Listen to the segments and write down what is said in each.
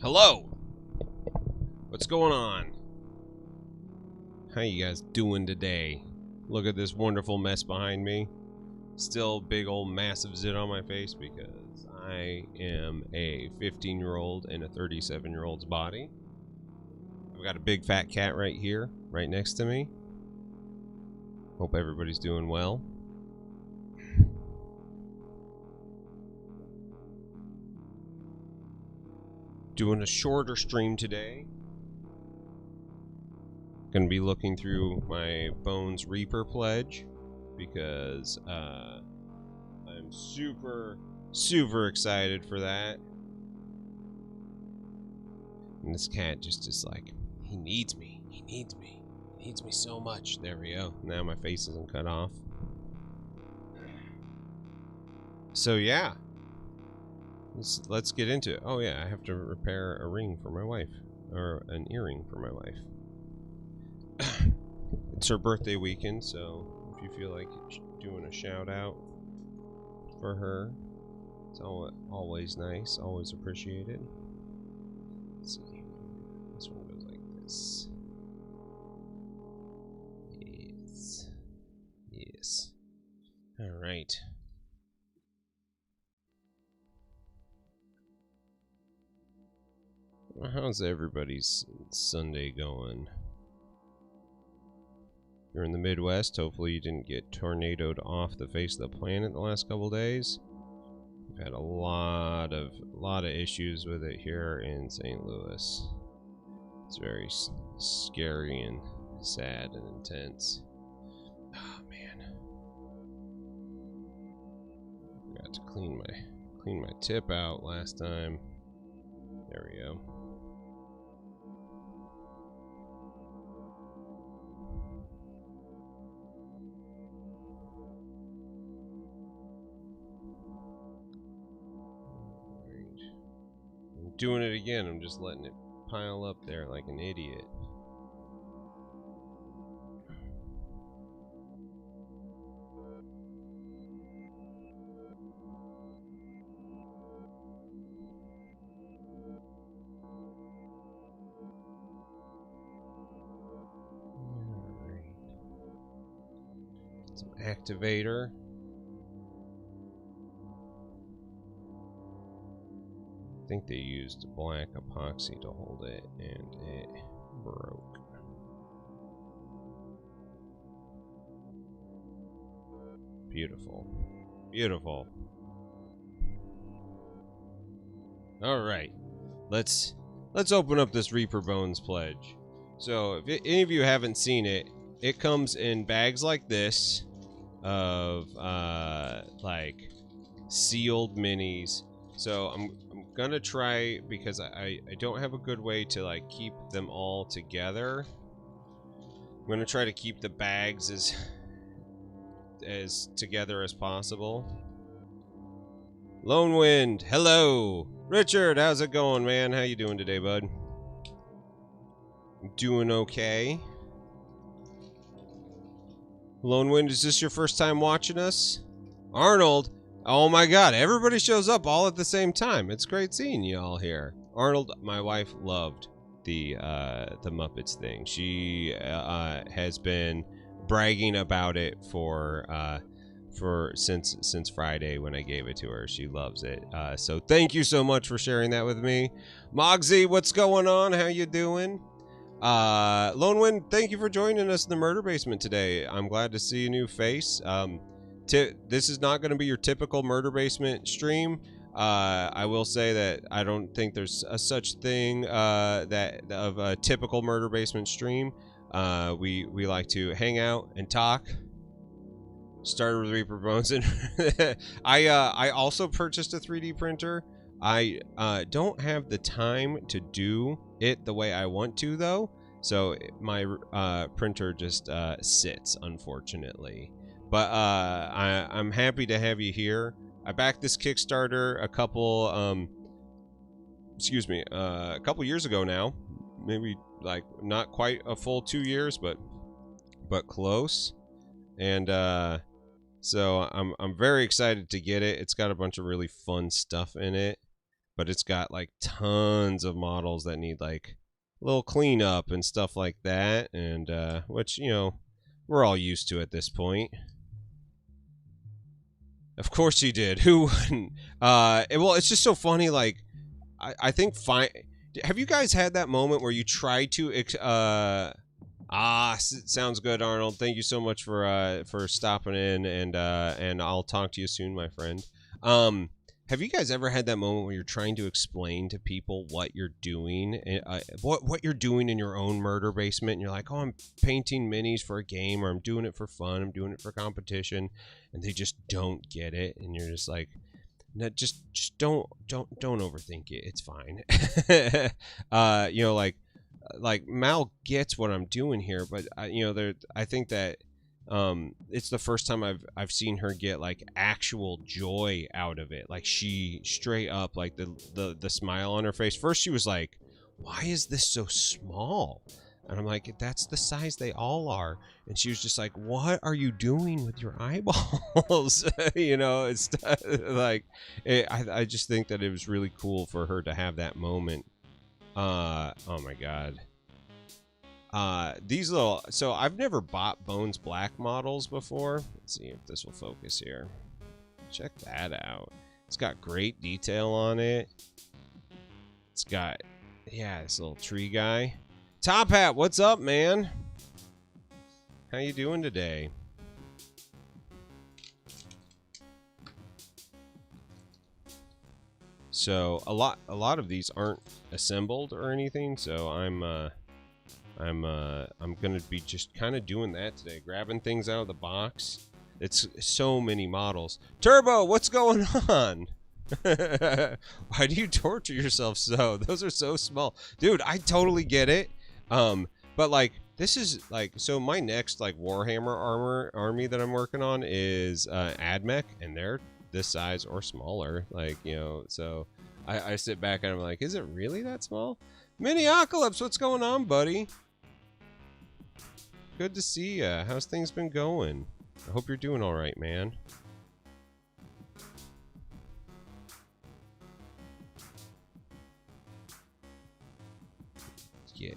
Hello! What's going on? How you guys doing today? Look at this wonderful mess behind me. Still big old massive zit on my face because I am a 15-year-old in a 37-year-old's body. I've got a big fat cat right here, right next to me. Hope everybody's doing well. Doing a shorter stream today. Gonna be looking through my Bones Reaper pledge because I'm super excited for that. And this cat just is like, he needs me. He needs me. He needs me so much. There we go. Now my face isn't cut off. So yeah. Let's get into it. Oh yeah, I have to repair a ring for my wife. Or an earring for my wife. It's her birthday weekend, so if you feel like doing a shout out for her, it's always nice, always appreciated. Let's see. This one goes like this. Yes. Yes. Alright. How's everybody's Sunday going? You're in the Midwest. Hopefully you didn't get tornadoed off the face of the planet the last couple days. We've had a lot of issues with it here in St. Louis. It's very scary and sad and intense. Oh man, I got to clean my tip out last time. There we go. Doing it again. I'm just letting it pile up there like an idiot. Alright. Some activator. I think they used black epoxy to hold it, and it broke. Beautiful. Beautiful. Alright. Let's open up this Reaper Bones pledge. So, if any of you haven't seen it, it comes in bags like this of, like, sealed minis. So, I'm gonna try, because I don't have a good way to like keep them all together. I'm gonna try to keep the bags as together as possible. Lone Wind, hello. Richard, how's it going, man? How you doing today, bud? I'm doing okay. Lone Wind, is this your first time watching us? Arnold, oh my god, everybody shows up all at the same time. It's great seeing you all here. Arnold, my wife, loved the Muppets thing. She has been bragging about it since Friday when I gave it to her. She loves it. So thank you so much for sharing that with me. Mogsy, what's going on? How you doing? Lone Wind, thank you for joining us in the Murder Basement today. I'm glad to see a new face. This is not going to be your typical Murder Basement stream. I will say that I don't think there's a such thing of a typical Murder Basement stream. We like to hang out and talk. Started with Reaper Bones, and I also purchased a 3D printer. I don't have the time to do it the way I want to, though. So my printer just sits, unfortunately. But I'm happy to have you here. I backed this Kickstarter a couple years ago now. Maybe like not quite a full 2 years, but close. And so I'm very excited to get it. It's got a bunch of really fun stuff in it. but it's got like tons of models that need like a little cleanup and stuff like that, and which, you know, we're all used to at this point. Of course he did. Who wouldn't? Well, it's just so funny. Like, I think have you guys had that moment where you try to sounds good, Arnold. Thank you so much for stopping in, and I'll talk to you soon, my friend. Have you guys ever had that moment where you're trying to explain to people what you're doing, what you're doing in your own murder basement, and you're like, "Oh, I'm painting minis for a game, or I'm doing it for fun, I'm doing it for competition," and they just don't get it, and you're just like, "No, just don't overthink it. It's fine." You know, like Mal gets what I'm doing here, but you know, I think that it's the first time I've seen her get like actual joy out of it. Like, she straight up, like, the smile on her face. First she was like, "Why is this so small?" And I'm like, "That's the size they all are." And she was just like, "What are you doing with your eyeballs?" You know, it's like, I just think that it was really cool for her to have that moment. Oh my god. These little, so I've never bought Bones Black models before. Let's see if this will focus here. Check that out. It's got great detail on it. It's got, yeah, this little tree guy. Top Hat, what's up, man? How you doing today? So a lot of these aren't assembled or anything, so I'm gonna be just kind of doing that today, grabbing things out of the box. It's so many models. Turbo, what's going on? Why do you torture yourself so? Those are so small, dude. I totally get it. But like, this is like, so my next like Warhammer army that I'm working on is AdMech, and they're this size or smaller. Like, you know, so I sit back and I'm like, is it really that small? Miniocalypse, what's going on, buddy? Good to see ya. How's things been going? I hope you're doing all right, man. Yeah.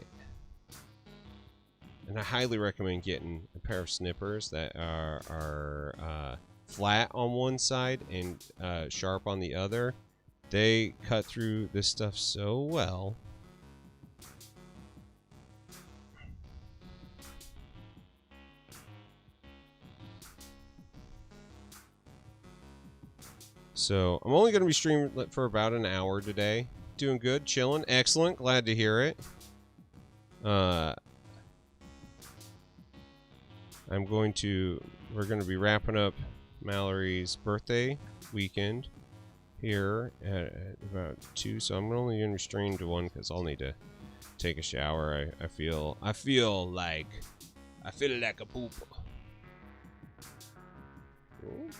And I highly recommend getting a pair of snippers that are flat on one side and sharp on the other. They cut through this stuff so well. So I'm only going to be streaming for about an hour today. Doing good, chilling, excellent. Glad to hear it. We're going to be wrapping up Mallory's birthday weekend here at about 2. So I'm only going to stream to 1 because I'll need to take a shower. I feel like a poop. Ooh.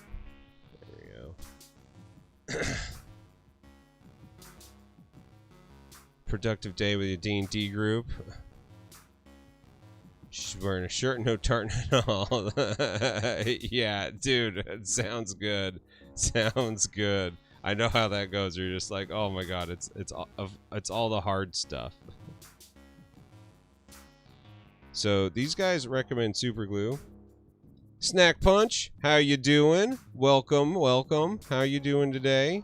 Productive day with your D&D group. She's wearing a shirt, no tartan at all. Yeah, dude, it sounds good. Sounds good. I know how that goes. You're just like, oh my god, it's all the hard stuff. So these guys recommend super glue. Snack Punch, how you doing? Welcome, welcome. How you doing today?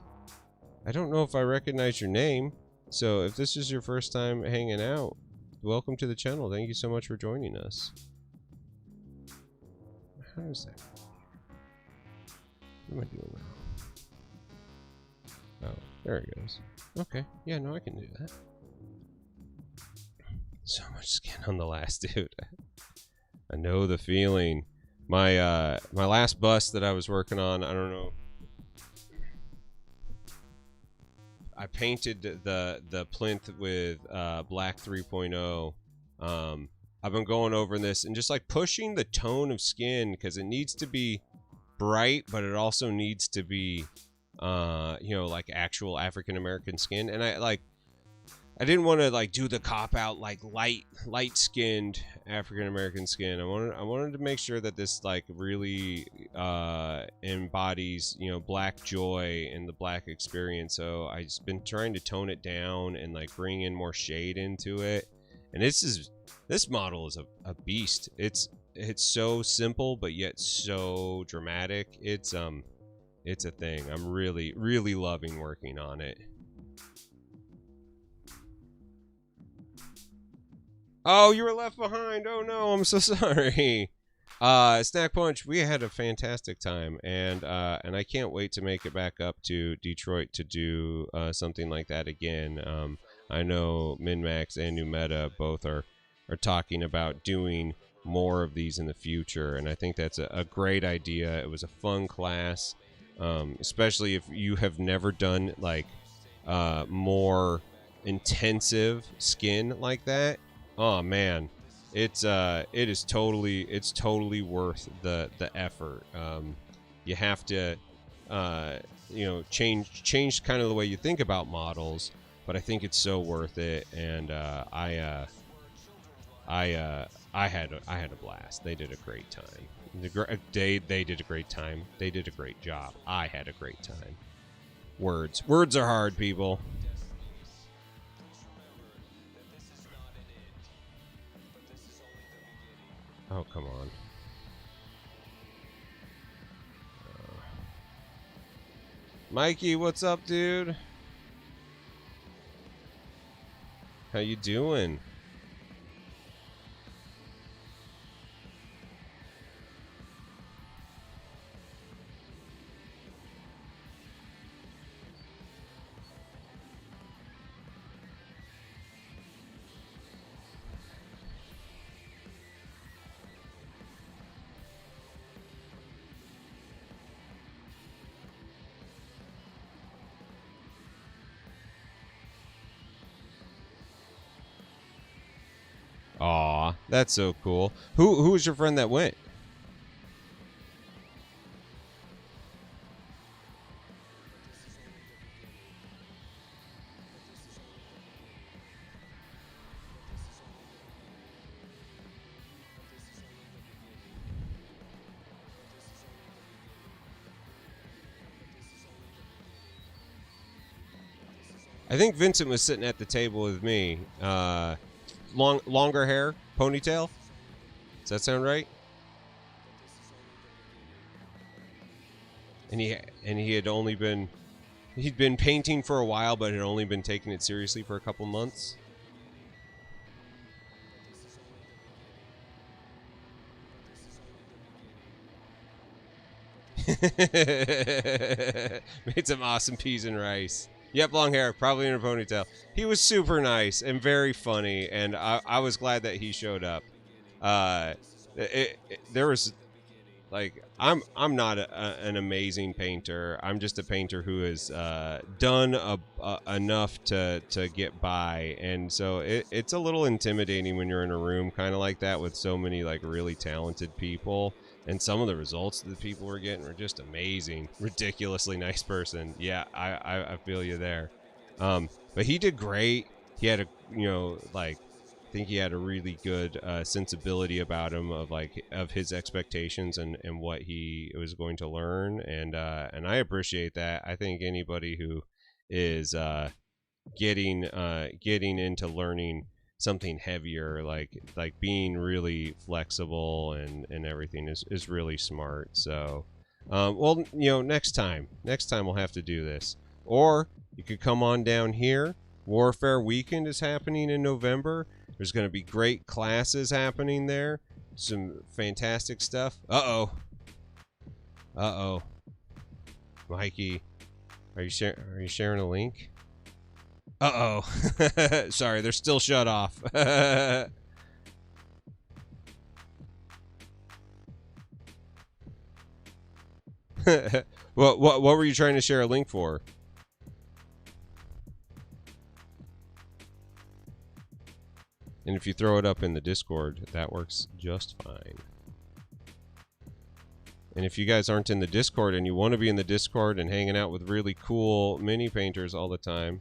I don't know if I recognize your name, so if this is your first time hanging out, welcome to the channel. Thank you so much for joining us. How is that? What am I doing now? Oh, there it goes. Okay, yeah, no, I can do that. So much skin on the last dude. I know the feeling. My my last bust that I was working on, I don't know. I painted the plinth with black 3.0. I've been going over this and just like pushing the tone of skin because it needs to be bright, but it also needs to be you know, like actual African American skin. And I like, I didn't want to like do the cop out like light skinned African American skin. I wanted to make sure that this like really embodies, you know, black joy and the black experience. So I've just been trying to tone it down and like bring in more shade into it. And this model is a beast. It's so simple but yet so dramatic. It's a thing. I'm really loving working on it. Oh, you were left behind. Oh no, I'm so sorry. Snack Punch, we had a fantastic time, and I can't wait to make it back up to Detroit to do something like that again. I know MinMax and New Meta both are talking about doing more of these in the future, and I think that's a great idea. It was a fun class, especially if you have never done like more intensive skin like that. Oh man, it is totally worth the effort. You have to you know, change kind of the way you think about models, but I think it's so worth it. And I had a blast. They did a great time. They did a great time. They did a great job. I had a great time. Words are hard, people. Oh, come on. Mikey, what's up, dude? How you doing? Aw, that's so cool. Who was your friend that went? I think Vincent was sitting at the table with me. Longer hair, ponytail. Does that sound right? And he had only been he'd been painting for a while, but had only been taking it seriously for a couple months. Made some awesome peas and rice. Yep, long hair, probably in a ponytail. He was super nice and very funny, and I was glad that he showed up. There was like I'm not an amazing painter. I'm just a painter who has done enough to get by, and so it's a little intimidating when you're in a room kind of like that with so many like really talented people. And some of the results that the people were getting were just amazing. Ridiculously nice person. Yeah, I feel you there. But he did great. He had a, you know, like, I think he had a really good sensibility about him of his expectations and what he was going to learn. And I appreciate that. I think anybody who is getting into learning something heavier, like being really flexible and everything is really smart. So well, you know, next time we'll have to do this, or you could come on down here. Warfare Weekend is happening in November. There's going to be great classes happening there, some fantastic stuff. Mikey, are you sharing a link? Sorry, they're still shut off. What were you trying to share a link for? And if you throw it up in the Discord, that works just fine. And if you guys aren't in the Discord and you want to be in the Discord and hanging out with really cool mini painters all the time,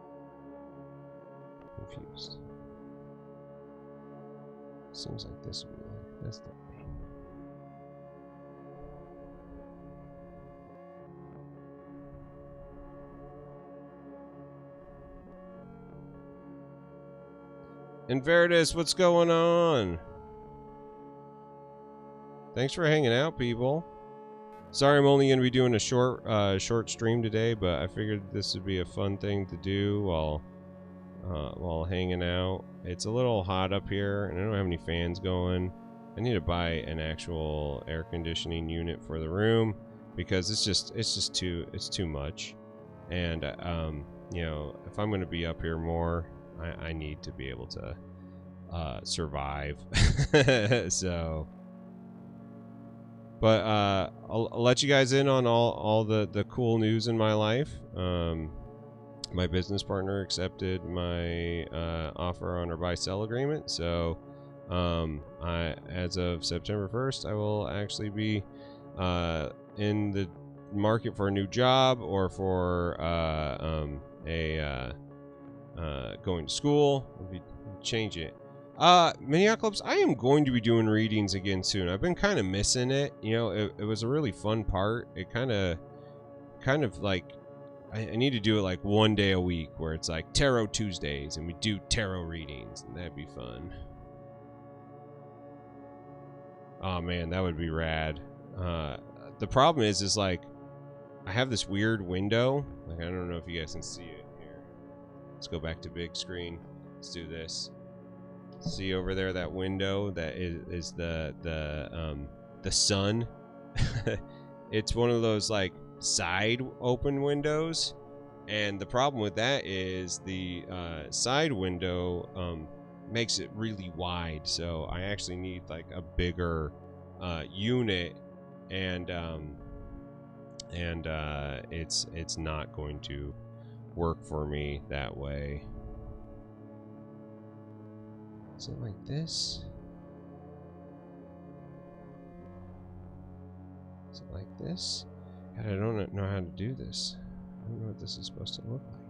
confused. Seems like this would be like this. Inveritus, what's going on? Thanks for hanging out, people. Sorry I'm only going to be doing a short stream today, but I figured this would be a fun thing to do while hanging out. It's a little hot up here, and I don't have any fans going. I need to buy an actual air conditioning unit for the room because it's too much. And you know, if I'm going to be up here more, I need to be able to survive. So, but I'll let you guys in on all the cool news in my life. My business partner accepted my offer on our buy-sell agreement, so as of September 1st, I will actually be in the market for a new job or for going to school. We'll change it. Miniocalypse, I am going to be doing readings again soon. I've been kind of missing it. You know, it was a really fun part. It kind of like, I need to do it like one day a week where it's like Tarot Tuesdays and we do tarot readings, and that'd be fun. Oh man, that would be rad. The problem is like, I have this weird window. Like, I don't know if you guys can see it here. Let's go back to big screen. Let's do this. See over there, that window that is the sun. It's one of those like side open windows, and the problem with that is the side window makes it really wide, so I actually need like a bigger unit, and it's not going to work for me that way. Is it like this? Is it like this? God, I don't know how to do this. I don't know what this is supposed to look like.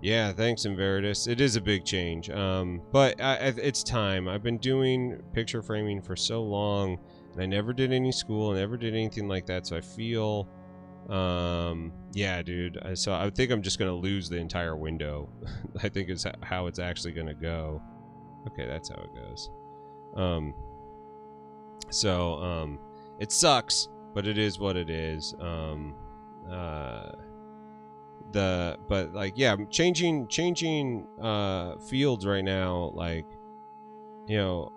Yeah, thanks, Inveritus. It is a big change, but it's time. I've been doing picture framing for so long, and I never did any school, I never did anything like that, so I feel, yeah, dude. So I think I'm just gonna lose the entire window. I think it's how it's actually gonna go. Okay, that's how it goes. It sucks, but it is what it is. But like, yeah, I'm changing fields right now. Like, you know,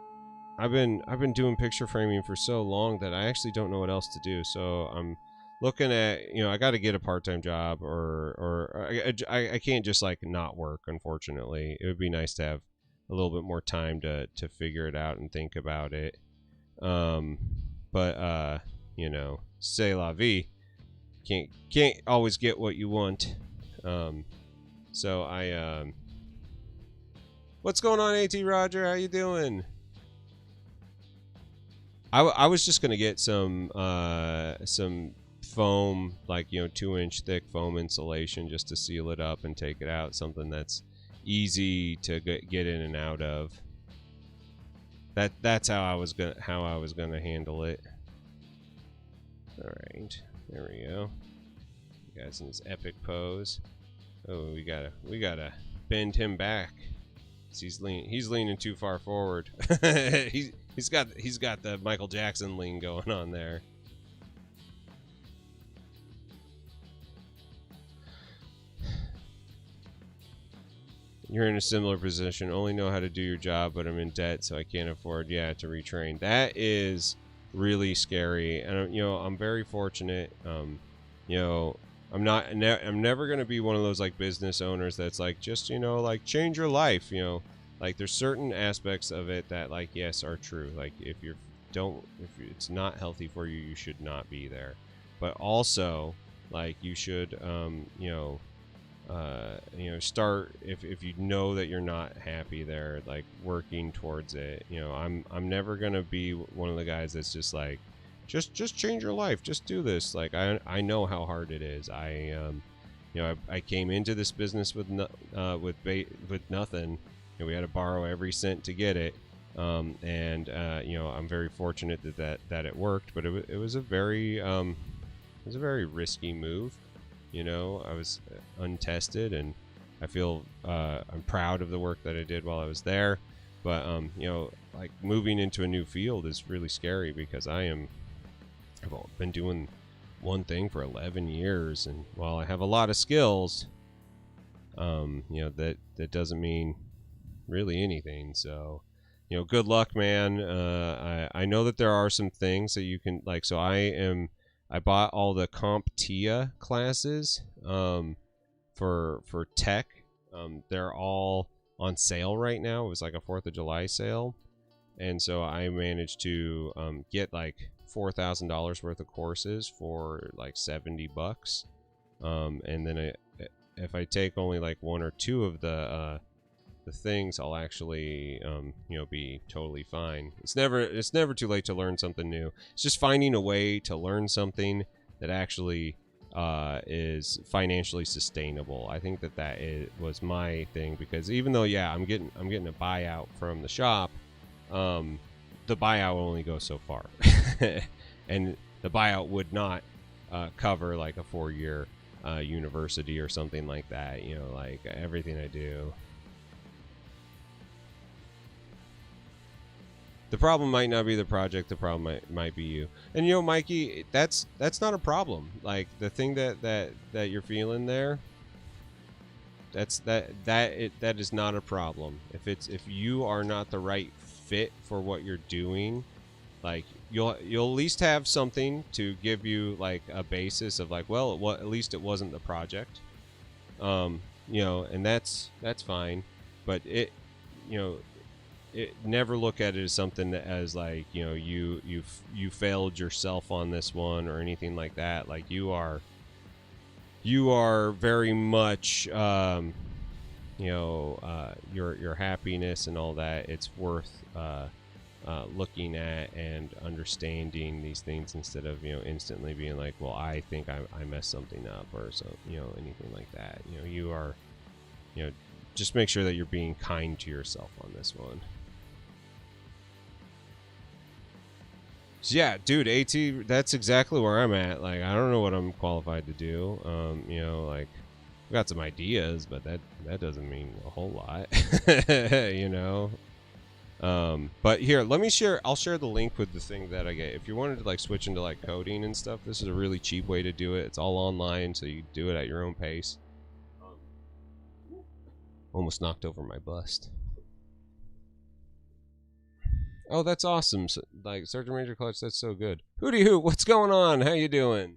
I've been doing picture framing for so long that I actually don't know what else to do. So I'm looking at, you know, I got to get a part-time job, or I can't just like not work. Unfortunately, it would be nice to have a little bit more time to figure it out and think about it. But you know, c'est la vie. Can't always get what you want. So I what's going on, AT Roger? How you doing? I was just gonna get some foam, like, you know, 2-inch thick foam insulation, just to seal it up and take it out. Something that's easy to get in and out of. That's how I was gonna handle it. All right, there we go. You guys in this epic pose. Oh, we gotta bend him back. He's leaning too far forward. he's got the Michael Jackson lean going on there. You're in a similar position. Only know how to do your job, but I'm in debt, so I can't afford, to retrain. That is really scary. And you know, I'm very fortunate. You know, I'm never gonna be one of those like business owners that's like, just, you know, like, change your life. You know, like, there's certain aspects of it that, like, yes, are true. Like, if it's not healthy for you, you should not be there. But also, like, you should, you know, start if you know that you're not happy there, like, working towards it. You know, I'm never gonna be one of the guys that's just like, just change your life, just do this. Like, I know how hard it is. I came into this business with with nothing. We had to borrow every cent to get it. And I'm very fortunate that it worked, but it was a very risky move. I was untested, and I feel I'm proud of the work that I did while I was there. But like moving into a new field is really scary because I've been doing one thing for 11 years, and while I have a lot of skills, that doesn't mean really anything. So good luck, man. I know that there are some things that you can like. So I bought all the CompTIA classes for tech. They're all on sale right now. It was like a 4th of July sale, and so I managed to get like $4,000 worth of courses for like $70. And then if I take only like 1 or 2 of the things, I'll actually be totally fine. It's never too late to learn something new. It's just finding a way to learn something that actually is financially sustainable. I think that was my thing, because even though I'm getting a buyout from the shop, the buyout will only go so far. And the buyout would not cover like a 4-year university or something like that. Like everything I do. The problem might not be the project. The problem might be you. And Mikey, that's not a problem. Like the thing that you're feeling there, that is not a problem. If you are not the right fit for what you're doing, like you'll at least have something to give you like a basis of like, well, at least it wasn't the project. And that's fine. But it never look at it as something that as like you failed yourself on this one or anything like that. Like you are very much your happiness and all that. It's worth looking at and understanding these things instead of instantly being like, well, I think I messed something up or so anything like that. You are just make sure that you're being kind to yourself on this one. So yeah, dude, AT, that's exactly where I'm at. Like, I don't know what I'm qualified to do. Like, I've got some ideas, but that doesn't mean a whole lot. But here, let me share. I'll share the link with the thing that I get. If you wanted to like switch into like coding and stuff, this is a really cheap way to do it. It's all online, so you do it at your own pace. Almost knocked over my bust. Oh, that's awesome. So, like, Sergeant Major Clutch, that's so good. Hootie Hoot, what's going on? How you doing?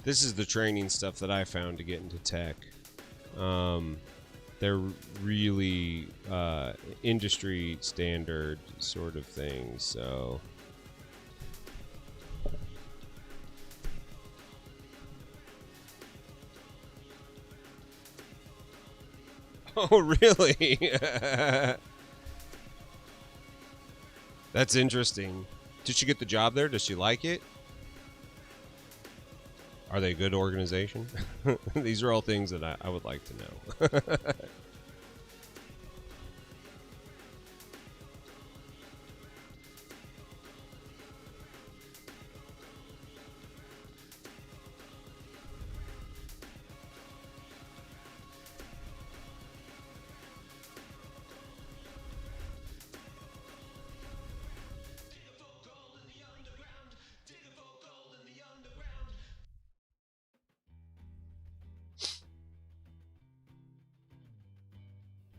This is the training stuff that I found to get into tech. They're really industry standard sort of things, so... Oh, really? That's interesting. Did she get the job there? Does she like it? Are they a good organization? These are all things that I would like to know.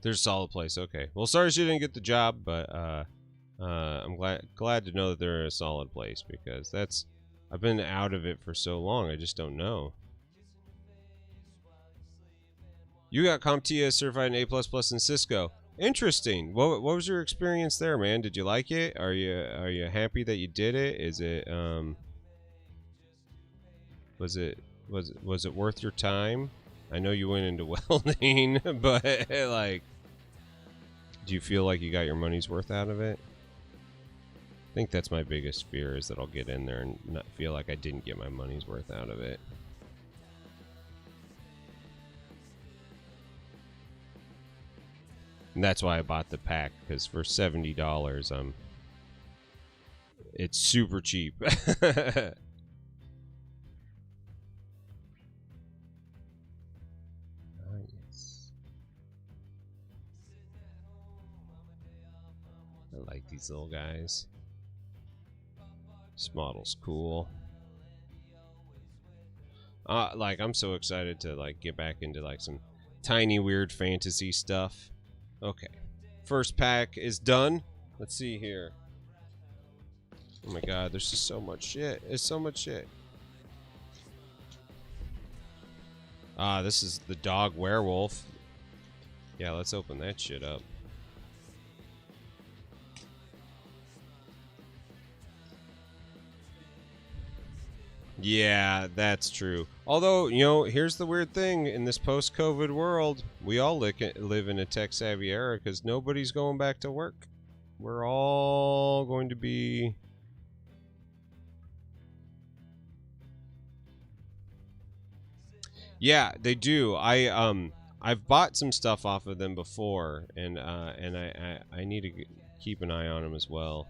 There's a solid place. Okay. Well, sorry she didn't get the job, but I'm glad to know that they're in a solid place, because I've been out of it for so long. I just don't know. You got CompTIA certified in A++ in Cisco. Interesting. What was your experience there, man? Did you like it? Are you happy that you did it? Is it was it worth your time? I know you went into welding, but like, do you feel like you got your money's worth out of it? I think that's my biggest fear, is that I'll get in there and not feel like I didn't get my money's worth out of it. And that's why I bought the pack, because for $70, it's super cheap. Nice. I like these little guys. This model's cool. Like, I'm so excited to like get back into like some tiny weird fantasy stuff. Okay, first pack is done. Let's see here. Oh my god, there's just so much shit. There's so much shit. This is the dog werewolf. Yeah, let's open that shit up. Yeah, that's true. Although, you know, here's the weird thing. In this post-COVID world, we all live in a tech-savvy era, because nobody's going back to work. We're all going to be... Yeah, they do. I've bought some stuff off of them before, and I need to keep an eye on them as well.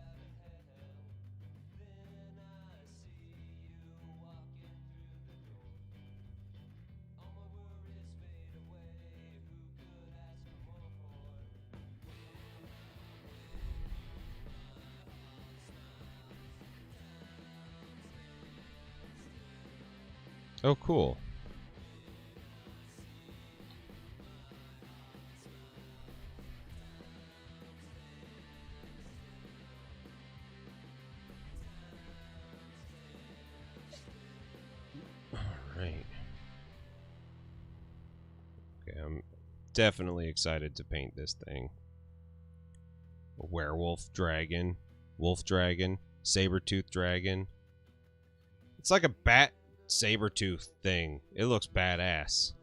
Oh, cool. Alright. Okay, I'm definitely excited to paint this thing. A werewolf dragon, wolf dragon, saber-tooth dragon. It's like a bat saber-tooth thing. It looks badass.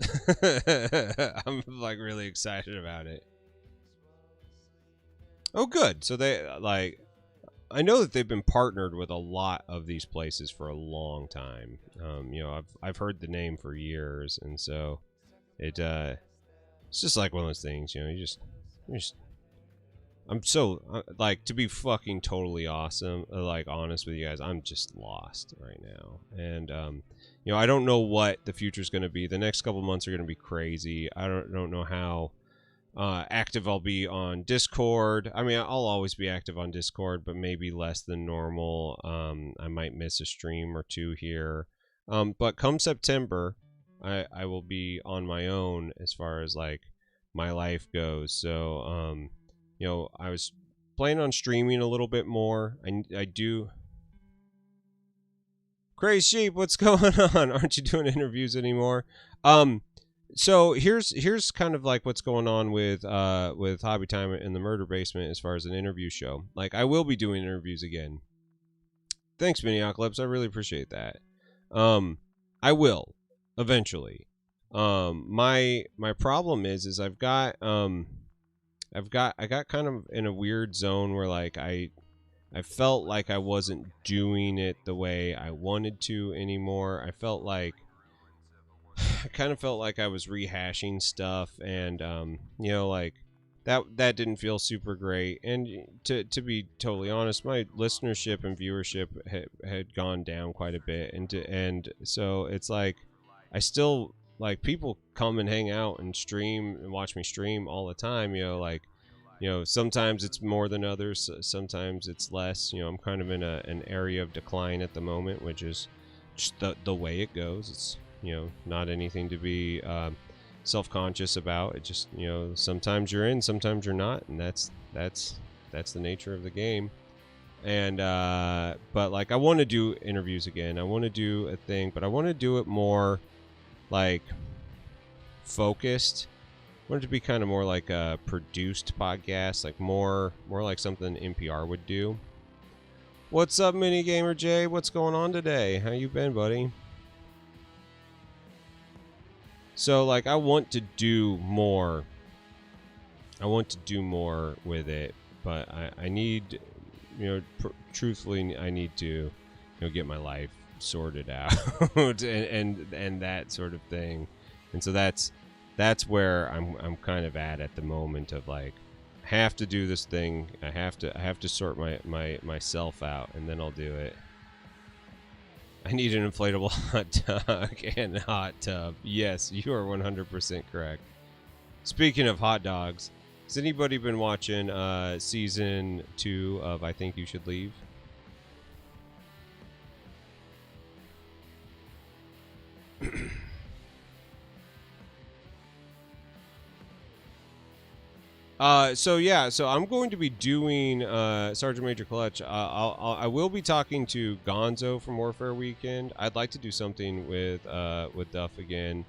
I'm like really excited about it. Oh, good. So they like, I know that they've been partnered with a lot of these places for a long time. You know, I've heard the name for years, and so it's just like one of those things. You know, you just I'm so like, to be fucking totally awesome, like honest with you guys, I'm just lost right now, and you know, I don't know what the future's going to be. The next couple months are going to be crazy. I don't know how active I'll be on Discord. I mean, I'll always be active on Discord, but maybe less than normal. I might miss a stream or two here, but come September, I will be on my own as far as like my life goes. So you know, I was planning on streaming a little bit more. I do. Crazy Sheep, what's going on? Aren't you doing interviews anymore? So here's kind of like what's going on with Hobby Time in the Murder Basement as far as an interview show. Like, I will be doing interviews again. Thanks, Miniocalypse. I really appreciate that. I will eventually. My problem is I got kind of in a weird zone where like I felt like I wasn't doing it the way I wanted to anymore. I kind of felt like I was rehashing stuff, and you know, like that didn't feel super great. And to be totally honest, my listenership and viewership had gone down quite a bit, and so it's like I still, like, people come and hang out and stream and watch me stream all the time, you know, like, you know, sometimes it's more than others, sometimes it's less. You know, I'm kind of in an area of decline at the moment, which is just the way it goes. It's, you know, not anything to be self-conscious about. It just, sometimes you're in, sometimes you're not, and that's the nature of the game. And but like I want to do interviews again. I want to do a thing, but I want to do it more like focused. I want it to be kind of more like a produced podcast, like more like something NPR would do. What's up, Mini Gamer Jay? What's going on today? How you been, buddy? So like I want to do more with it, but I need, truthfully, I need to, get my life sorted out and that sort of thing. And so that's where I'm kind of at the moment of like, I have to do this thing. I have to sort myself out, and then I'll do it. I need an inflatable hot dog and a hot tub. Yes, you are 100% correct. Speaking of hot dogs, has anybody been watching season 2 of I Think You Should Leave? So I'm going to be doing Sergeant Major Clutch. I will be talking to Gonzo from Warfare Weekend. I'd like to do something with Duff again.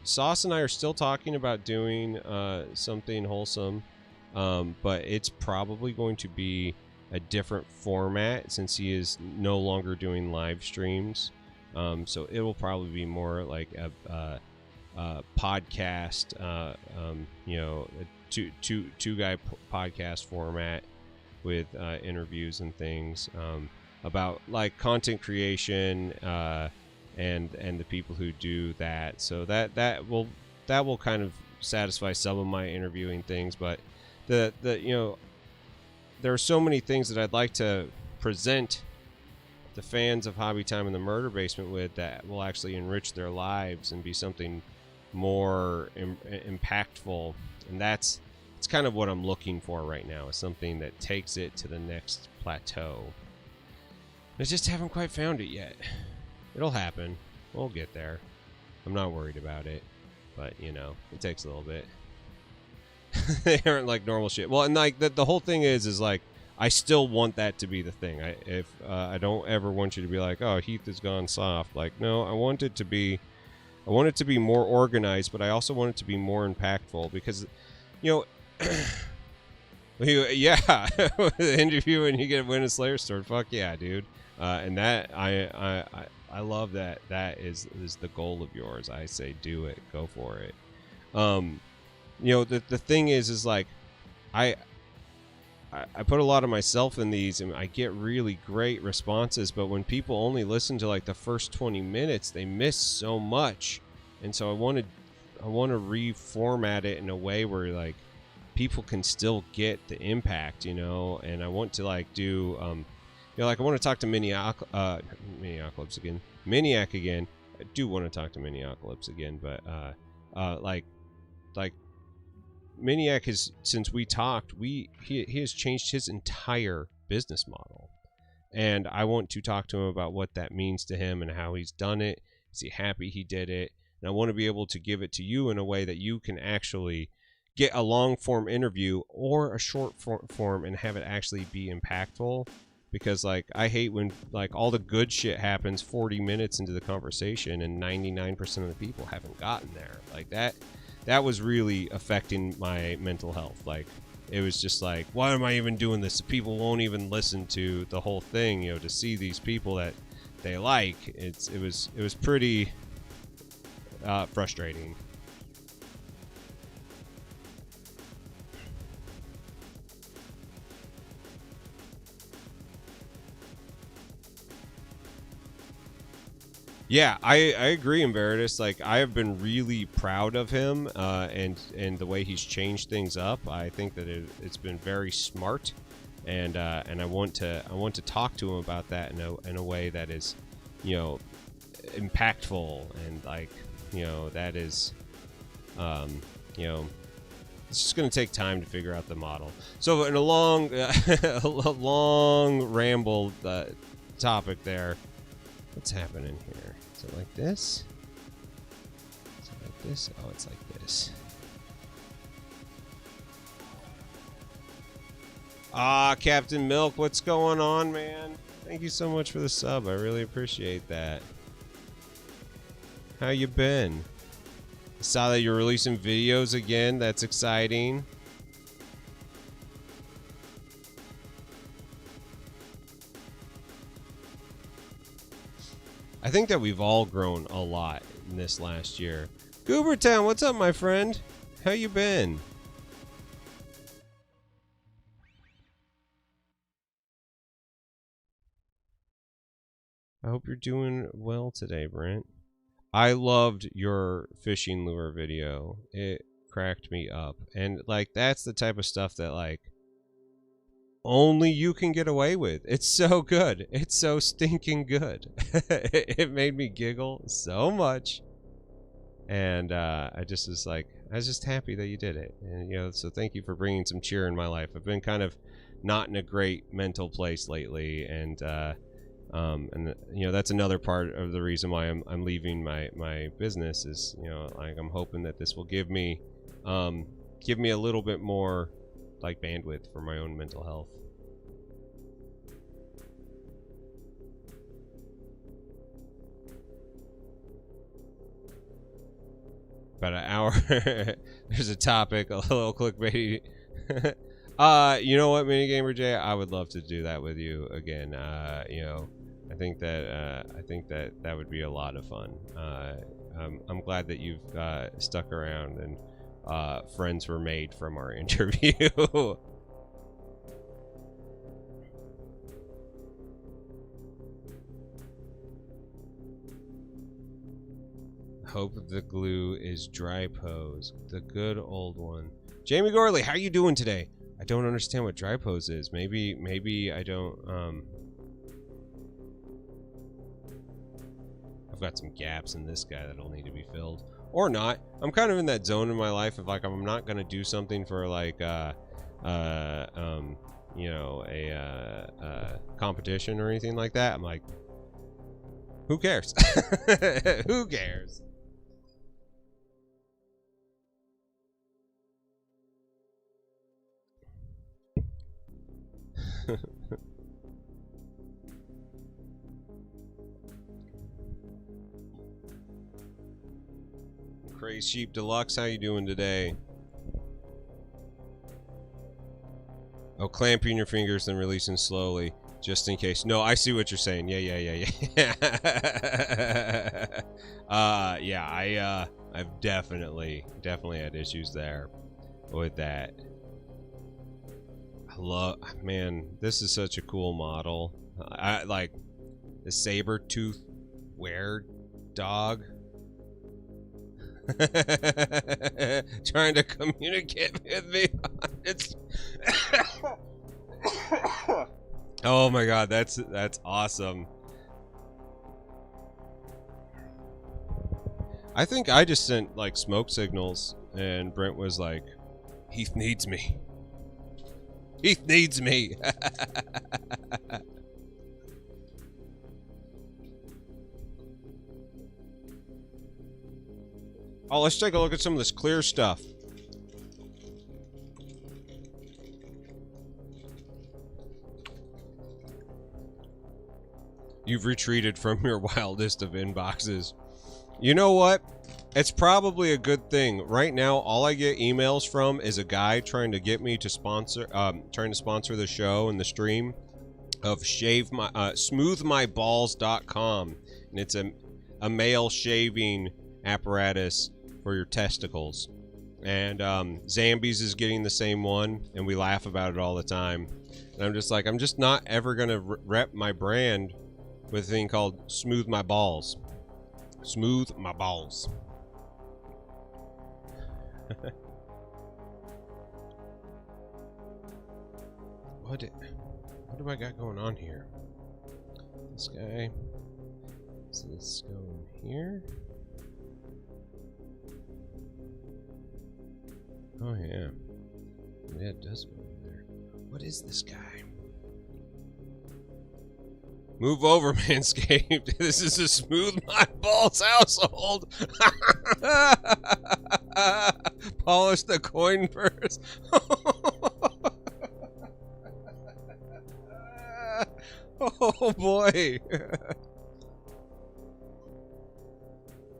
Sauce and I are still talking about doing something wholesome, but it's probably going to be a different format since he is no longer doing live streams. So it will probably be more like a podcast, a two guy podcast format with interviews and things about like content creation and the people who do that. So that will kind of satisfy some of my interviewing things, but there are so many things that I'd like to present the fans of Hobby Time in the Murder Basement with that will actually enrich their lives and be something more impactful. And it's kind of what I'm looking for right now, is something that takes it to the next plateau. I just haven't quite found it yet. It'll happen. We'll get there. I'm not worried about it, but it takes a little bit. They aren't like normal shit. Well, and like the whole thing is like I still want that to be the thing. I don't ever want you to be like, oh, Heath has gone soft. Like, no, I want it to be more organized, but I also want it to be more impactful because, yeah, the interview and you get win a Slayer sword. Fuck yeah, dude. And that I love that. That is the goal of yours. I say do it, go for it. The thing is like I put a lot of myself in these and I get really great responses, but when people only listen to like the first 20 minutes, they miss so much. And so I want to reformat it in a way where like people can still get the impact, and I want to like do, like I want to talk to Maniac again. I do want to talk to Miniocalypse again, but like Maniac has, since we talked, he has changed his entire business model, and I want to talk to him about what that means to him and how he's done it. Is he happy he did it? And I want to be able to give it to you in a way that you can actually get a long form interview or a short form and have it actually be impactful. Because like I hate when like all the good shit happens 40 minutes into the conversation and 99% of the people haven't gotten there. Like that was really affecting my mental health. Like it was just like, why am I even doing this? People won't even listen to the whole thing, to see these people that they like. It was pretty frustrating. Yeah, I agree, Emeritus. Like I have been really proud of him and the way he's changed things up. I think that it's been very smart, and I want to talk to him about that in a way that is, impactful and like that is, it's just going to take time to figure out the model. So in a long long ramble topic there. What's happening here? Is it like this? Is it this? Oh, it's like this. Ah, Captain Milk, what's going on, man? Thank you so much for the sub. I really appreciate that. How you been? I saw that you're releasing videos again. That's exciting. I think that we've all grown a lot in this last year. Goobertown, what's up, my friend? How you been? I hope you're doing well today, Brent. I loved your fishing lure video. It cracked me up. And, like, that's the type of stuff that, like, only you can get away with. It's so good. It's so stinking good. It made me giggle so much. And I just was like, I was just happy that you did it. And, you know, so thank you for bringing some cheer in my life. I've been kind of not in a great mental place lately. And you know, that's another part of the reason why I'm leaving my business is, you know, like I'm hoping that this will give me a little bit more like bandwidth for my own mental health. About an hour. There's a topic, a little clickbait. You know what, Minigamer J, I would love to do that with you again. You know, I think that would be a lot of fun. I'm glad that you've stuck around and friends were made from our interview. Hope the glue is dry pose. The good old one. Jamie Gorley, how you doing today? I don't understand what dry pose is. Maybe I don't, I've got some gaps in this guy that'll need to be filled. Or not. I'm kind of in that zone in my life of like, I'm not gonna do something for like, you know, a competition or anything like that. I'm like, who cares? Who cares? Crazy Sheep Deluxe, how you doing today? Oh, clamping your fingers then releasing slowly, just in case. No, I see what you're saying. Yeah. Yeah, I've definitely had issues there with that. Man, this is such a cool model. I like the saber-tooth were dog. Trying to communicate with me. It's oh my god, that's awesome. I think I just sent like smoke signals and Brent was like, Heath needs me. Heath needs me. Oh, let's take a look at some of this clear stuff. You've retreated from your wildest of inboxes. You know what? It's probably a good thing. Right now, all I get emails from is a guy trying to get me to sponsor, trying to sponsor the show and the stream of smoothmyballs.com, and it's a male shaving apparatus for your testicles. And Zambies is getting the same one, and we laugh about it all the time. And I'm just like, I'm just not ever gonna rep my brand with a thing called Smooth My Balls. Smooth My Balls. What do I got going on here? This guy. Does this go in here? Oh yeah. Yeah, it does go in there. What is this guy? Move over, Manscaped. This is a smooth my balls household. Polish the coin purse. Oh boy.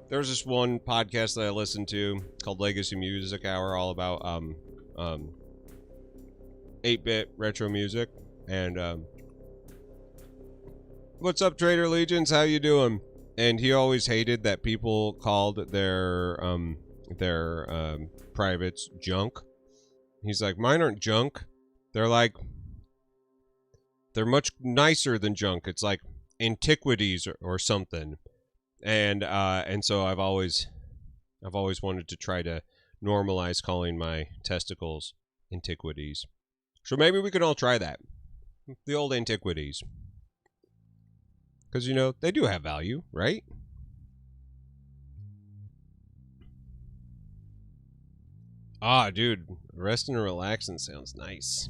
There's this one podcast that I listened to called Legacy Music Hour, all about 8-bit retro music. And what's up, Trader Legions? How you doing? And he always hated that people called their privates junk. He's like, mine aren't junk. They're much nicer than junk. It's like antiquities or something. And so I've always wanted to try to normalize calling my testicles antiquities. So maybe we could all try that. The old antiquities. Because, you know, they do have value, right? Ah, dude, resting and relaxing sounds nice.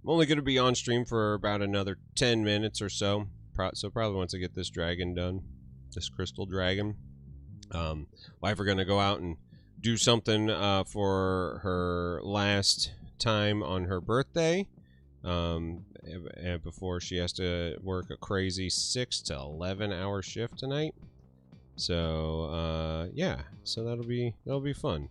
I'm only going to be on stream for about another 10 minutes or so. So probably once I get this dragon done, this crystal dragon. Wife are going to go out and do something for her last time on her birthday. And before she has to work a crazy 6 to 11 hour shift tonight. So yeah, so that'll be fun.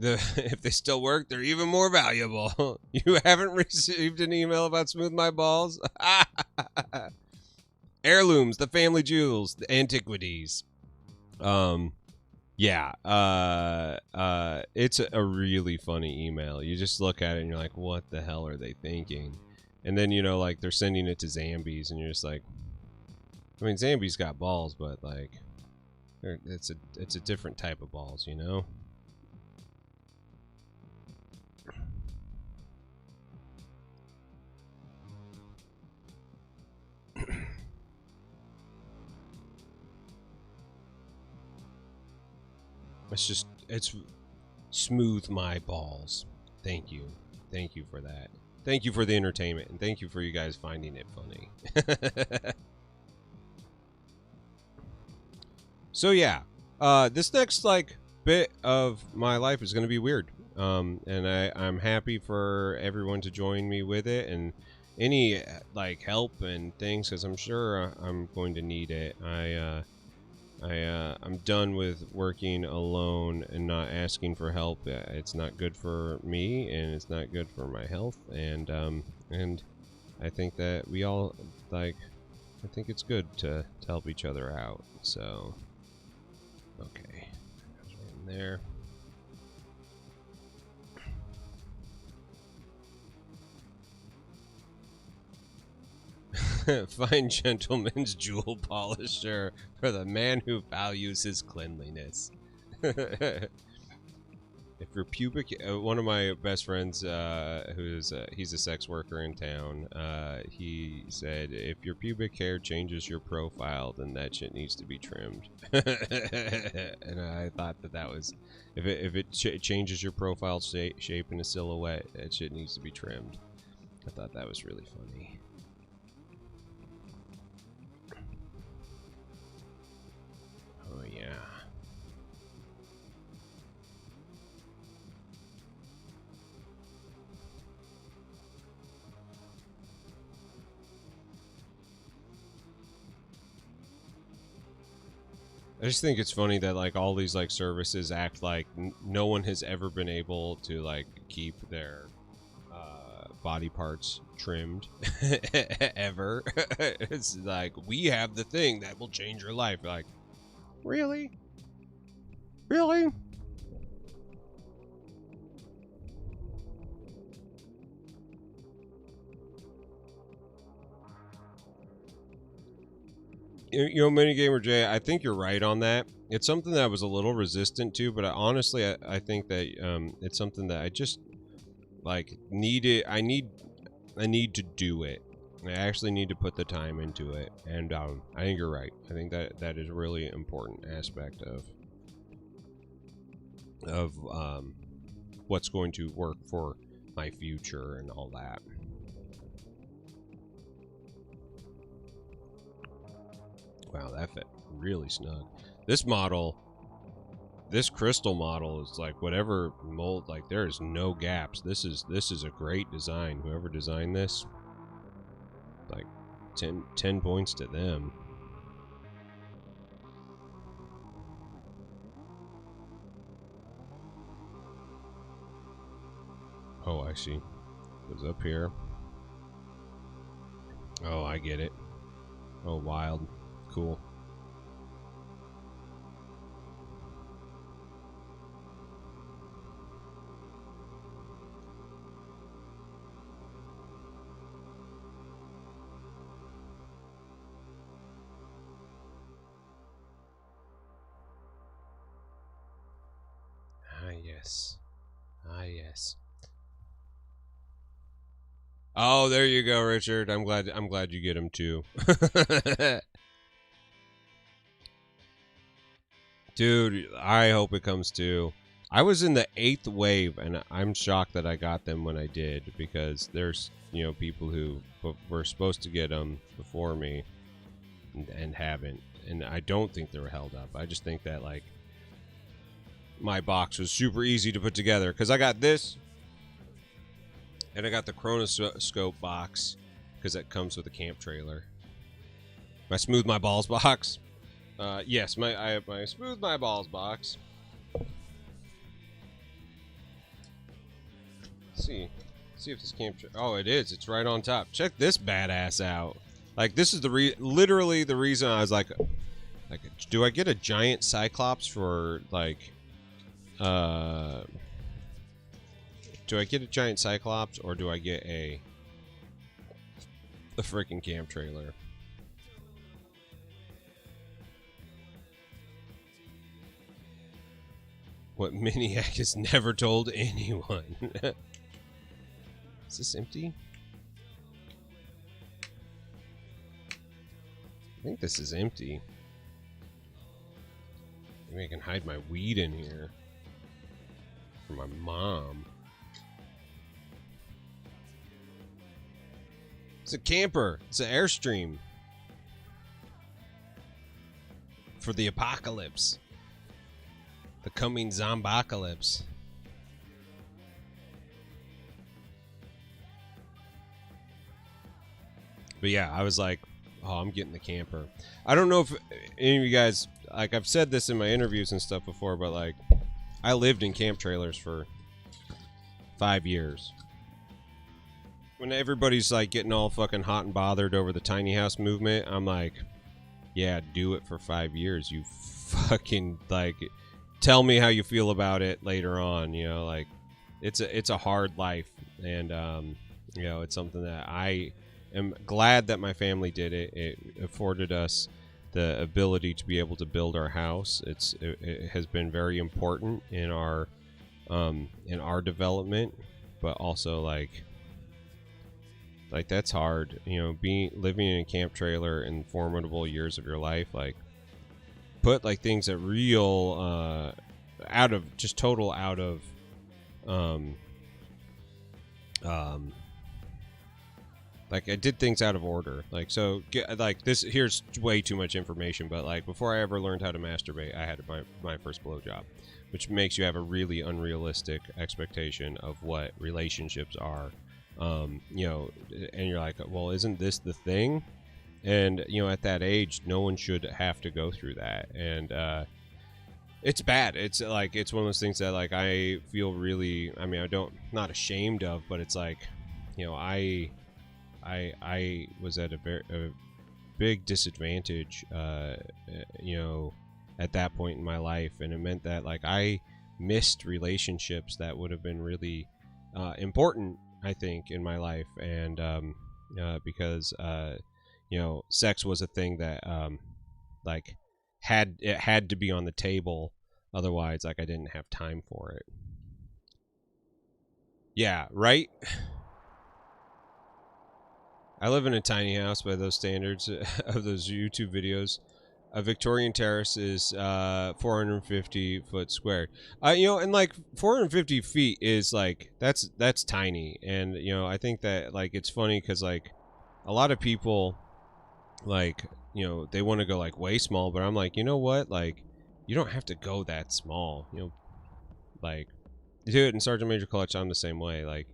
If they still work, they're even more valuable. You haven't received an email about Smooth My Balls? Heirlooms, the family jewels, the antiquities. Yeah, it's a really funny email. You just look at it and you're like, what the hell are they thinking? And then, you know, like, they're sending it to Zambies, and you're just like, I mean, Zambies got balls, but, like, it's a different type of balls, you know? It's smooth my balls. Thank you. Thank you for that. Thank you for the entertainment, and thank you for you guys finding it funny. So yeah, this next, like, bit of my life is going to be weird. And I'm happy for everyone to join me with it, and any, like, help and things, because I'm sure I'm going to need it. I'm done with working alone and not asking for help. It's not good for me, and it's not good for my health. And I think that we all, like, I think it's good to help each other out. So, okay, that's right in there. Fine gentleman's jewel polisher for the man who values his cleanliness. If your pubic, one of my best friends, he's a sex worker in town, he said, if your pubic hair changes your profile, then that shit needs to be trimmed. And I thought that was, if it changes your profile shape and a silhouette, that shit needs to be trimmed. I thought that was really funny. Oh, yeah. I just think it's funny that, like, all these, like, services act like no one has ever been able to, like, keep their body parts trimmed ever. It's like, we have the thing that will change your life. Like, really? Really? You know, Minigamer J, I think you're right on that. It's something that I was a little resistant to, but honestly, I think that it's something that I just, like, needed. I need to do it. I actually need to put the time into it, and I think you're right. I think that is a really important aspect of what's going to work for my future and all that. Wow, that fit really snug. This model, this crystal model is like whatever mold, like there is no gaps. This is a great design. Whoever designed this, like 10 points to them. Oh, I see. Goes up here. Oh, I get it. Oh, wild. Cool. Ah, yes. Ah, yes. Oh, there you go, Richard. I'm glad you get him too. Dude, I hope it comes too. I was in the 8th wave, and I'm shocked that I got them when I did, because there's, you know, people who were supposed to get them before me and haven't. And I don't think they were held up. I just think that, like, my box was super easy to put together, because I got this, and I got the Chronoscope box, because that comes with a camp trailer. My Smooth My Balls box. Yes, I have my Smooth My Balls box. Let's see if this camp. Oh, it is. It's right on top. Check this badass out. Like, this is literally the reason I was like, do I get a giant Cyclops for like, do I get a giant Cyclops or do I get a freaking camp trailer? What Miniac has never told anyone. Is this empty? I think this is empty. Maybe I can hide my weed in here. For my mom. It's a camper. It's an Airstream. For the apocalypse. The coming zombocalypse. But yeah, I was like, oh, I'm getting the camper. I don't know if any of you guys, like, I've said this in my interviews and stuff before, but like, I lived in camp trailers for 5 years. When everybody's like getting all fucking hot and bothered over the tiny house movement, I'm like, yeah, do it for 5 years. You fucking, like, tell me how you feel about it later on. You know, like, it's a hard life, and you know, it's something that I am glad that my family did it. It afforded us the ability to be able to build our house. It has been very important in our development, but also like that's hard. You know, living in a camp trailer in formidable years of your life, like, put like things that real total out of like, I did things out of order. Like, so like this, here's way too much information, but like, before I ever learned how to masturbate, I had my first blowjob, which makes you have a really unrealistic expectation of what relationships are. You know, and you're like, well, isn't this the thing? And, you know, at that age, no one should have to go through that. And it's bad. It's like, it's one of those things that, like, I feel really, I mean, not ashamed of, but it's like, you know, I was at a big disadvantage, you know, at that point in my life. And it meant that, like, I missed relationships that would have been really important, I think, in my life. And because you know, sex was a thing that like had to be on the table, otherwise, like, I didn't have time for it. Yeah, right. I live in a tiny house by those standards of those YouTube videos. A Victorian terrace is 450 foot squared. And like 450 feet is like that's tiny, and I think that like it's funny because like a lot of people like they want to go like way small, but I'm like, you know what, like you don't have to go that small, like dude. In Sergeant Major Collection, I'm the same way. Like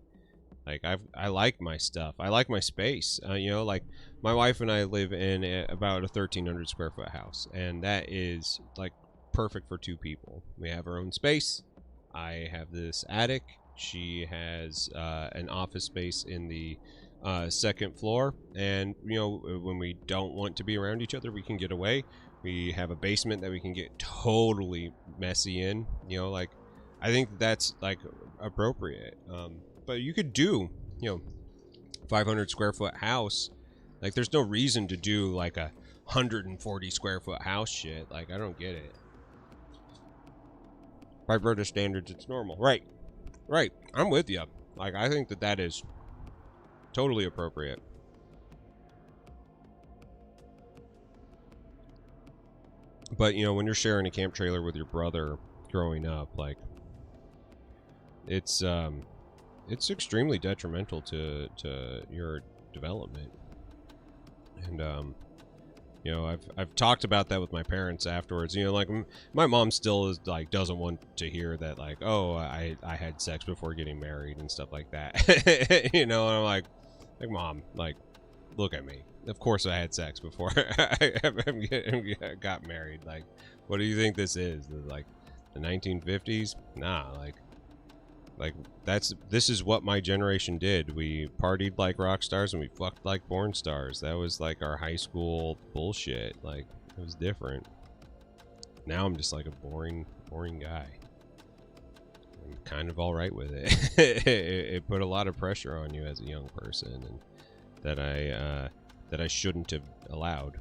I like my stuff. I like my space. Like my wife and I live in about a 1,300 square foot house, and that is like perfect for two people. We have our own space. I have this attic. She has an office space in the second floor, and when we don't want to be around each other, we can get away. We have a basement that we can get totally messy in. Like I think that's like appropriate. But you could do 500 square foot house. Like there's no reason to do like a 140 square foot house shit. Like I don't get it. By British standards, it's normal. Right. I'm with you. Like I think that is totally appropriate. But when you're sharing a camp trailer with your brother growing up, like it's extremely detrimental to your development. And I've talked about that with my parents afterwards. Like my mom still is like doesn't want to hear that, like, oh, I had sex before getting married and stuff like that. And I'm like mom, like look at me. Of course I had sex before I got married. Like what do you think this is? Like the 1950s? Nah, like this is what my generation did. We partied like rock stars and we fucked like porn stars. That was like our high school bullshit. Like it was different. Now I'm just like a boring guy. I'm kind of all right with it. It put a lot of pressure on you as a young person, and that I shouldn't have allowed.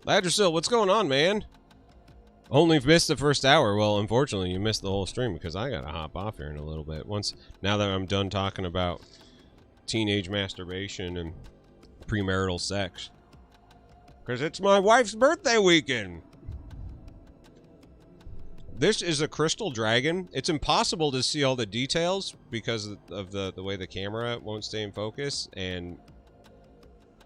Laddersill, what's going on, man? Only missed the first hour. Well, unfortunately, you missed the whole stream because I gotta hop off here in a little bit. Now that I'm done talking about teenage masturbation and premarital sex, because it's my wife's birthday weekend. This is a crystal dragon. It's impossible to see all the details because of the way the camera won't stay in focus, and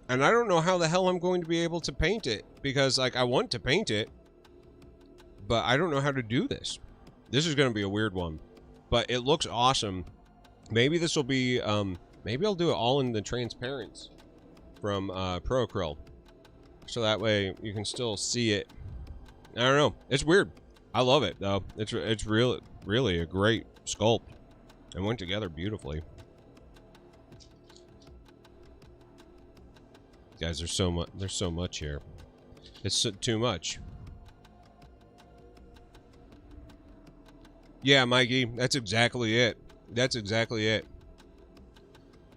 I don't know how the hell I'm going to be able to paint it, because like I want to paint it, but I don't know how to do this. This is going to be a weird one, but it looks awesome. Maybe this will be, maybe I'll do it all in the transparents from Pro Acryl, so that way you can still see it. I don't know. It's weird. I love it though. It's really a great sculpt and went together beautifully. Guys, there's so much here. It's too much. Yeah, Mikey, that's exactly it. That's exactly it.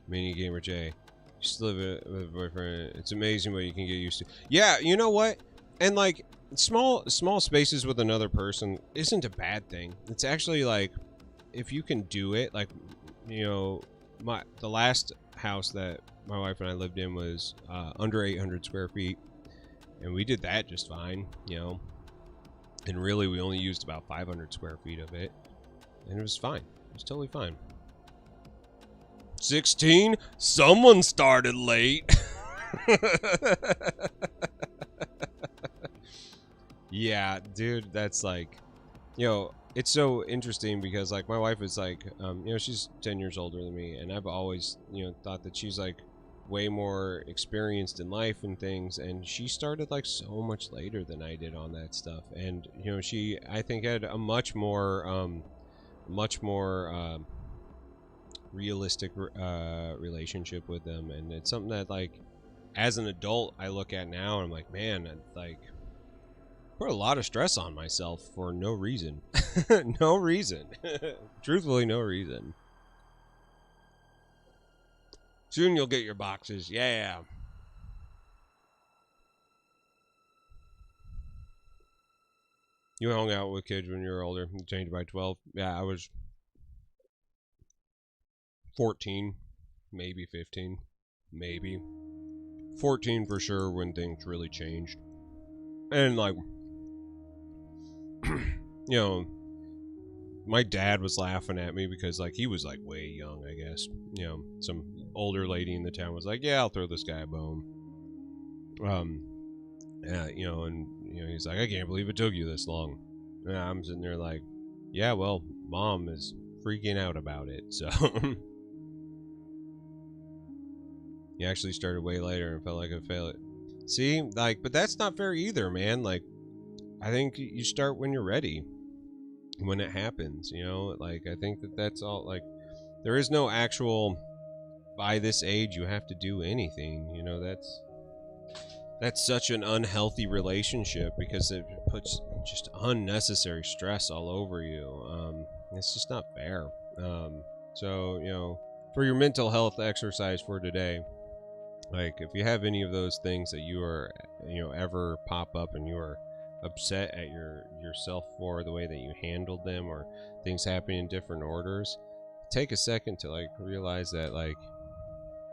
Mini Gamer J. Just live with a boyfriend. It's amazing what you can get used to. Yeah, you know what? And like small spaces with another person isn't a bad thing. It's actually like if you can do it, like the last house that my wife and I lived in was under 800 square feet, and we did that just fine, and really we only used about 500 square feet of it, and it was fine. It was totally fine. 16? Someone started late. Yeah, dude, that's like, it's so interesting because like my wife is like, she's 10 years older than me, and I've always, thought that she's like way more experienced in life and things, and she started like so much later than I did on that stuff. And she, I think, had a much more realistic relationship with them, and it's something that like as an adult I look at now and I'm like, man, like put a lot of stress on myself for no reason. No reason. Truthfully, no reason. Soon you'll get your boxes. Yeah. You hung out with kids when you were older. You changed by 12. Yeah, I was 14, maybe 15, maybe 14 for sure when things really changed. And like, you know, my dad was laughing at me because like he was like way young, I guess. You know, some older lady in the town was like, "Yeah, I'll throw this guy a bone." You know, and you know, he's like, "I can't believe it took you this long." And I'm sitting there like, "Yeah, well, Mom is freaking out about it." So he actually started way later and felt like I failed it. See, like, but that's not fair either, man. Like, I think you start when you're ready, when it happens. You know, like I think that's all. Like, there is no actual by this age you have to do anything. You know, that's such an unhealthy relationship because it puts just unnecessary stress all over you. It's just not fair. So, you know, for your mental health exercise for today, like if you have any of those things that you are, you know, ever pop up and you are upset at yourself for the way that you handled them or things happen in different orders, take a second to like realize that like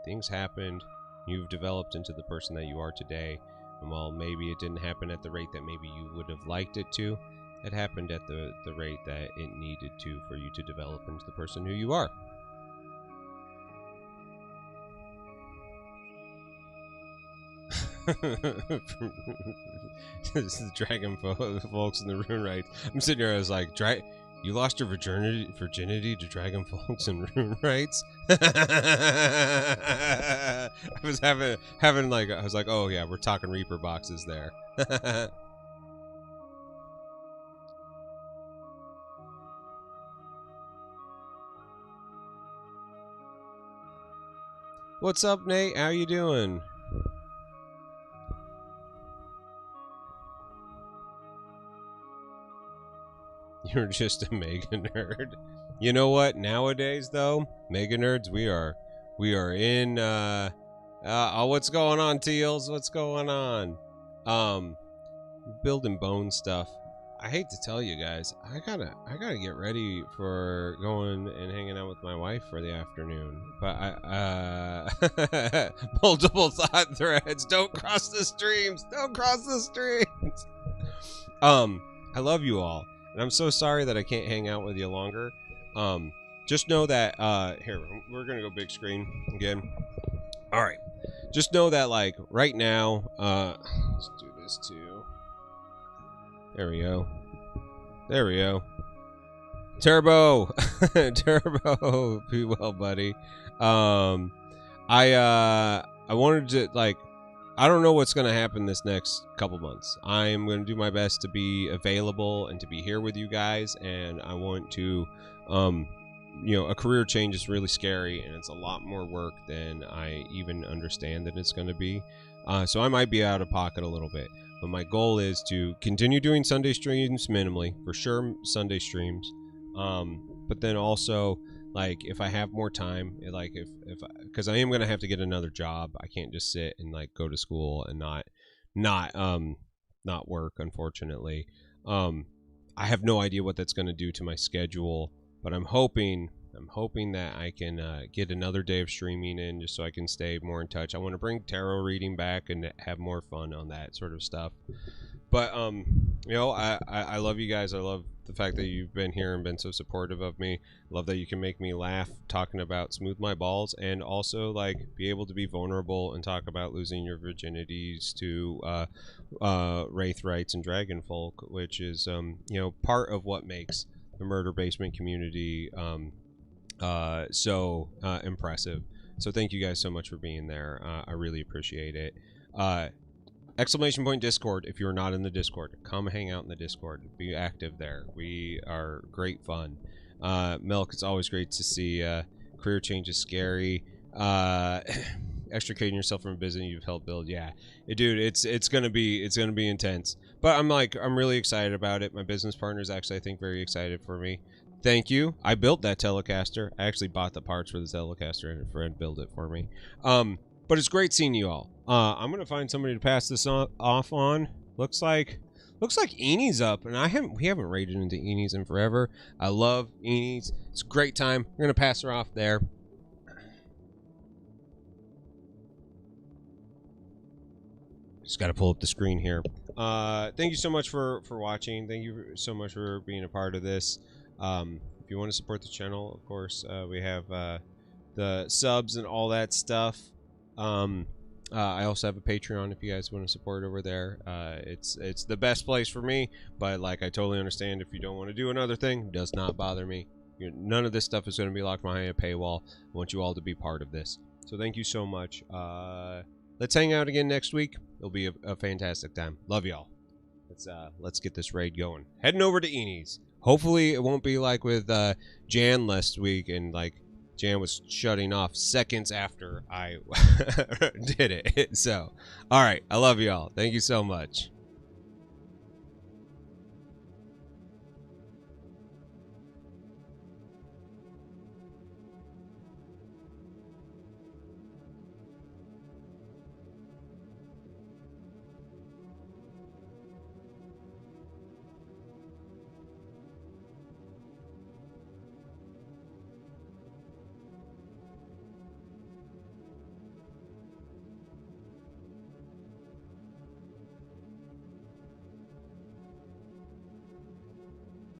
things happened. You've developed into the person that you are today, and while maybe it didn't happen at the rate that maybe you would have liked it to, it happened at the rate that it needed to for you to develop into the person who you are. This is Dragon folks in the Rune Rites. I'm sitting here, I was like, you lost your virginity to Dragon folks and Rune Rites? I was having like, I was like, oh yeah, we're talking Reaper boxes there. What's up, Nate? How you doing? You're just a mega nerd. You know what? Nowadays, though, mega nerds, we are in. What's going on, Teals? What's going on? Building bone stuff. I hate to tell you guys, I gotta get ready for going and hanging out with my wife for the afternoon. But multiple thought threads. Don't cross the streams. Don't cross the streams. I love you all. And I'm so sorry that I can't hang out with you longer. Just know that, here, we're gonna go big screen again. All right. Just know that, like, right now, let's do this too. There we go. There we go. Turbo! Turbo! Be well, buddy. I wanted to, like, I don't know what's going to happen this next couple months. I'm going to do my best to be available and to be here with you guys. And I want to, you know, a career change is really scary and it's a lot more work than I even understand that it's going to be. So I might be out of pocket a little bit. But my goal is to continue doing Sunday streams minimally, for sure, Sunday streams. But then also, like, if I have more time, like, because I am going to have to get another job. I can't just sit and, like, go to school and not work, unfortunately. I have no idea what that's going to do to my schedule, but I'm hoping that I can get another day of streaming in just so I can stay more in touch. I want to bring tarot reading back and have more fun on that sort of stuff. But, you know, I love you guys. I love the fact that you've been here and been so supportive of me. I love that you can make me laugh talking about Smooth My Balls and also, like, be able to be vulnerable and talk about losing your virginities to Wraith Rites and Dragon Folk, which is, you know, part of what makes the Murder Basement community so impressive. So thank you guys so much for being there. I really appreciate it. Exclamation point Discord. If you're not in the Discord, come hang out in the Discord. Be active there. We are great fun. Milk, it's always great to see. Career change is scary. Extricating yourself from a business you've helped build. Yeah, dude, it's gonna be intense. But I'm really excited about it. My business partner is actually, I think, very excited for me. Thank you. I built that Telecaster. I actually bought the parts for the Telecaster and a friend built it for me. But it's great seeing you all. I'm gonna find somebody to pass this off on. Looks like Enie's up, and we haven't raided into Enie's in forever. I love Enie's. It's a great time. We're gonna pass her off there. Just got to pull up the screen here. Thank you so much for watching. Thank you so much for being a part of this. If you want to support the channel, of course, we have the subs and all that stuff. I also have a Patreon if you guys want to support over there. It's the best place for me, but like I totally understand if you don't want to do another thing. It does not bother me. None of this stuff is going to be locked behind a paywall. I want you all to be part of this. So thank you so much. Let's hang out again next week. It'll be a fantastic time. Love y'all. Let's get this raid going. Heading over to Enies. Hopefully it won't be like with Jan last week and like Jan was shutting off seconds after I did it. So, all right. I love y'all. Thank you so much.